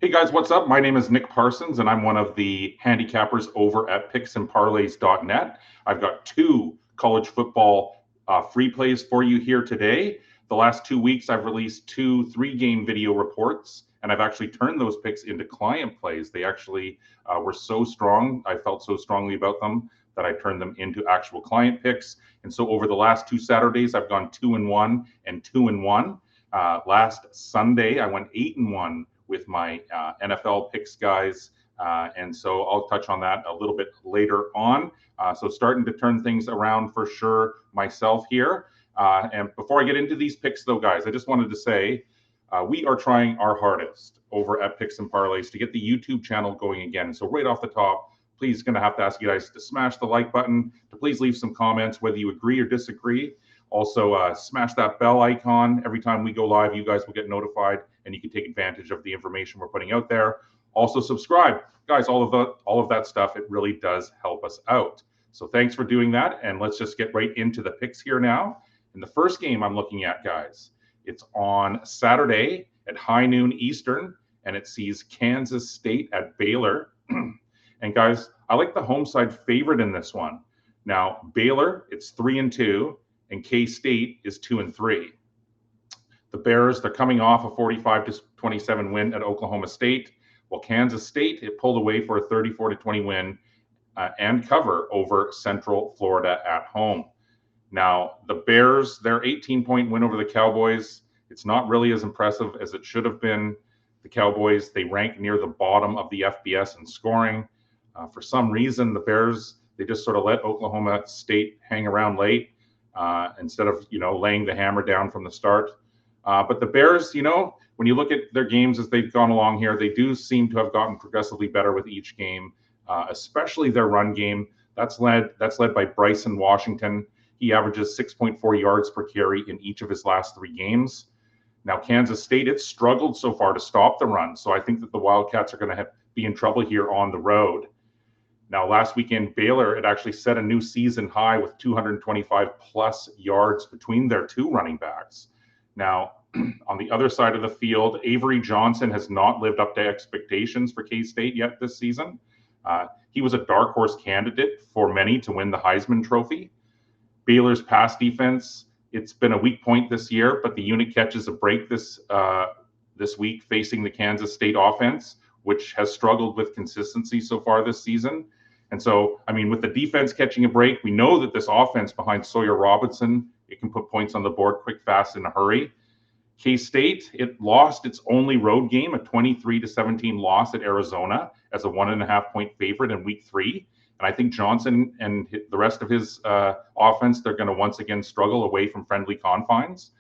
Hey guys, what's up? My name is Nick Parsons, and I'm one of the handicappers over at picksandparlays.net. I've got two college football free plays for you here today. The last 2 weeks, I've released two three-game video reports, and I've actually turned those picks into client plays. They actually were so strong, I felt so strongly about them that I turned them into actual client picks. And so over the last two Saturdays, I've gone 2-1 and 2-1. Last Sunday, I went 8-1 with my NFL picks, guys. And so I'll touch on that a little bit later on. So starting to turn things around for sure myself here. And before I get into these picks, though, guys, I just wanted to say we are trying our hardest over at Picks and Parlays to get the YouTube channel going again. So right off the top, please going to have to ask you guys to smash the like button, to please leave some comments, whether you agree or disagree. Also, smash that bell icon. Every time we go live, you guys will get notified, and you can take advantage of the information we're putting out there. Also, subscribe, guys. All of that stuff. It really does help us out. So thanks for doing that, and let's just get right into the picks here now. And the first game I'm looking at, guys, it's on Saturday at high noon Eastern, and it sees Kansas State at Baylor. And guys, I like the home side favorite in this one. Now, Baylor, it's 3-2. And K-State is 2-3. The Bears, they're coming off a 45-27 win at Oklahoma State. While Kansas State, it pulled away for a 34-20 win and cover over Central Florida at home. Now, the Bears, their 18-point win over the Cowboys, it's not really as impressive as it should have been. The Cowboys, they rank near the bottom of the FBS in scoring. For some reason, the Bears, they just sort of let Oklahoma State hang around late. Instead of, laying the hammer down from the start. But the Bears, when you look at their games as they've gone along here, they do seem to have gotten progressively better with each game, especially their run game. That's led by Bryson Washington. He averages 6.4 yards per carry in each of his last three games. Now, Kansas State, it's struggled so far to stop the run. So I think that the Wildcats are going to be in trouble here on the road. Now, last weekend, Baylor, it actually set a new season high with 225 plus yards between their two running backs. Now, on the other side of the field, Avery Johnson has not lived up to expectations for K-State yet this season. He was a dark horse candidate for many to win the Heisman Trophy. Baylor's pass defense, it's been a weak point this year, but the unit catches a break this week facing the Kansas State offense, which has struggled with consistency so far this season. And so, with the defense catching a break, we know that this offense behind Sawyer Robinson, it can put points on the board quick, fast, in a hurry. K-State, it lost its only road game, a 23-17 loss at Arizona as a 1.5-point favorite in week 3. And I think Johnson and the rest of his offense, they're going to once again struggle away from friendly confines.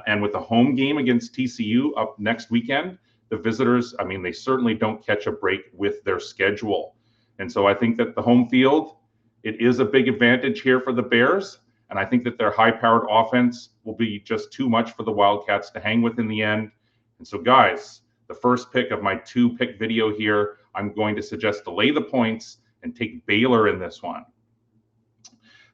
And with the home game against TCU up next weekend, the visitors, they certainly don't catch a break with their schedule. And so I think that the home field, it is a big advantage here for the Bears. And I think that their high-powered offense will be just too much for the Wildcats to hang with in the end. And so, guys, the first pick of my two-pick video here, I'm going to suggest to lay the points and take Baylor in this one.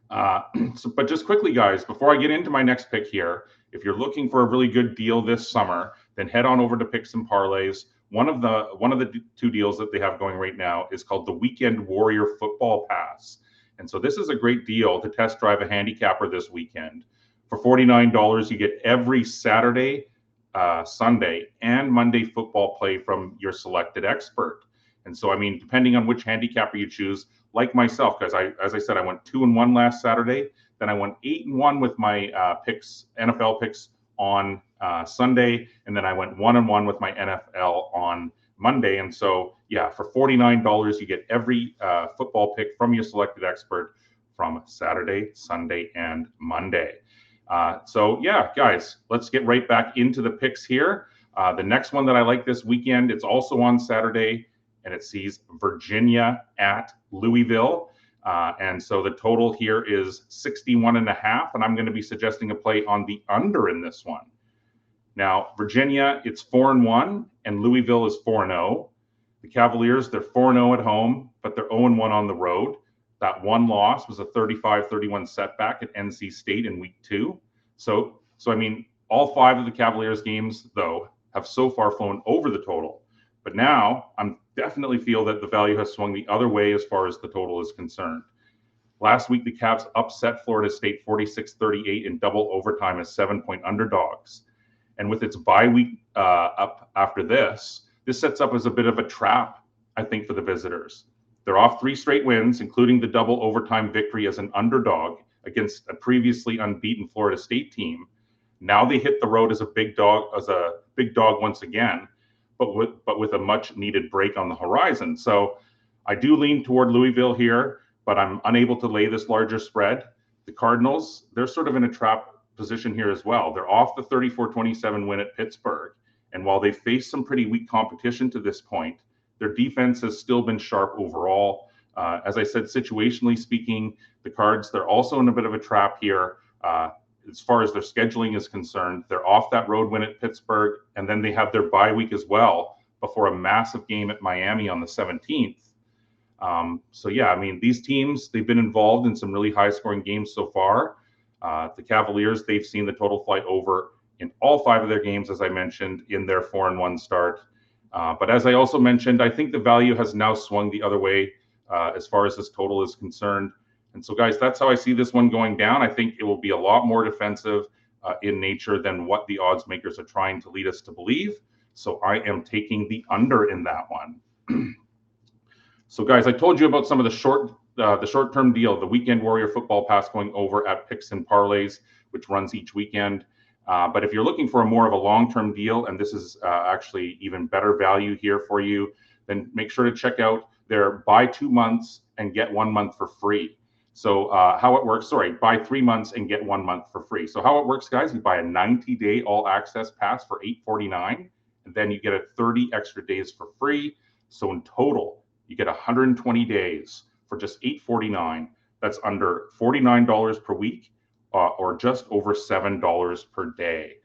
But just quickly, guys, before I get into my next pick here, if you're looking for a really good deal this summer, then head on over to Picks and Parlays. One of the two deals that they have going right now is called the Weekend Warrior Football Pass. And so this is a great deal to test drive a handicapper this weekend. For $49, you get every Saturday, Sunday, and Monday football play from your selected expert. And so, depending on which handicapper you choose, like myself, because as I said, I went 2-1 last Saturday. Then I went 8-1 with my NFL picks on Sunday, and then I went 1-1 with my NFL on Monday. And so, for $49, you get every football pick from your selected expert from Saturday, Sunday, and Monday. Guys, let's get right back into the picks here. The next one that I like this weekend, it's also on Saturday, and it sees Virginia at Louisville. And so the total here is 61.5, and I'm going to be suggesting a play on the under in this one. Now, Virginia, it's 4-1, and Louisville is 4-0. The Cavaliers, they're 4-0 at home, but they're 0-1 on the road. That one loss was a 35-31 setback at NC State in week 2. So all 5 of the Cavaliers games, though, have so far flown over the total. But now I'm definitely feel that the value has swung the other way as far as the total is concerned. Last week, the Cavs upset Florida State 46-38 in double overtime as 7-point underdogs. And with its bye week up after this sets up as a bit of a trap, I think, for the visitors. They're off 3 straight wins, including the double overtime victory as an underdog against a previously unbeaten Florida State team. Now they hit the road as a big dog once again, but with a much needed break on the horizon. So I do lean toward Louisville here, but I'm unable to lay this larger spread. The Cardinals, they're sort of in a trap position here as well. They're off the 34-27 win at Pittsburgh. And while they faced some pretty weak competition to this point, their defense has still been sharp overall. As I said, situationally speaking, the Cards, they're also in a bit of a trap here. As far as their scheduling is concerned, they're off that road win at Pittsburgh, and then they have their bye week as well before a massive game at Miami on the 17th. So yeah, I mean, these teams, they've been involved in some really high-scoring games so far. The Cavaliers, they've seen the total fly over in all 5 of their games, as I mentioned, in their 4-1 start. But as I also mentioned, I think the value has now swung the other way as far as this total is concerned. And so, guys, that's how I see this one going down. I think it will be a lot more defensive in nature than what the odds makers are trying to lead us to believe. So I am taking the under in that one. So, guys, I told you about some of the short-term deal, the Weekend Warrior Football Pass going over at Picks and Parlays, which runs each weekend. But if you're looking for a more of a long-term deal, and this is actually even better value here for you, then make sure to check out their buy 2 months and get 1 month for free. So how it works, buy 3 months and get 1 month for free. So how it works, guys, you buy a 90-day all-access pass for $8.49, and then you get a 30 extra days for free. So in total, you get 120 days for just $8.49. That's under $49 per week, or just over $7 per day.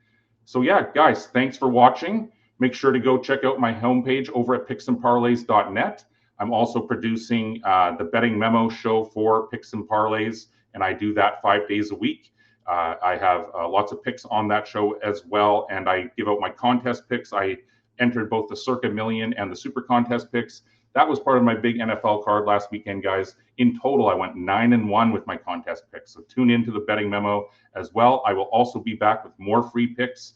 So yeah, guys, thanks for watching. Make sure to go check out my homepage over at picksandparlays.net. I'm also producing the betting memo show for Picks and Parlays, and I do that 5 days a week. I have lots of picks on that show as well, and I give out my contest picks. I entered both the Circa Million and the Super Contest picks. That was part of my big NFL card last weekend, guys. In total, I went 9-1 with my contest picks. So tune into the betting memo as well. I will also be back with more free picks,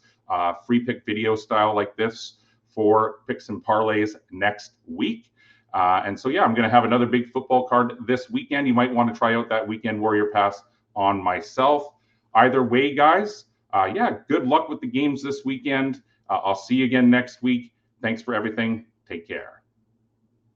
free pick video style like this for Picks and Parlays next week. And so, yeah, I'm going to have another big football card this weekend. You might want to try out that Weekend Warrior Pass on myself. Either way, guys, yeah, good luck with the games this weekend. I'll see you again next week. Thanks for everything. Take care.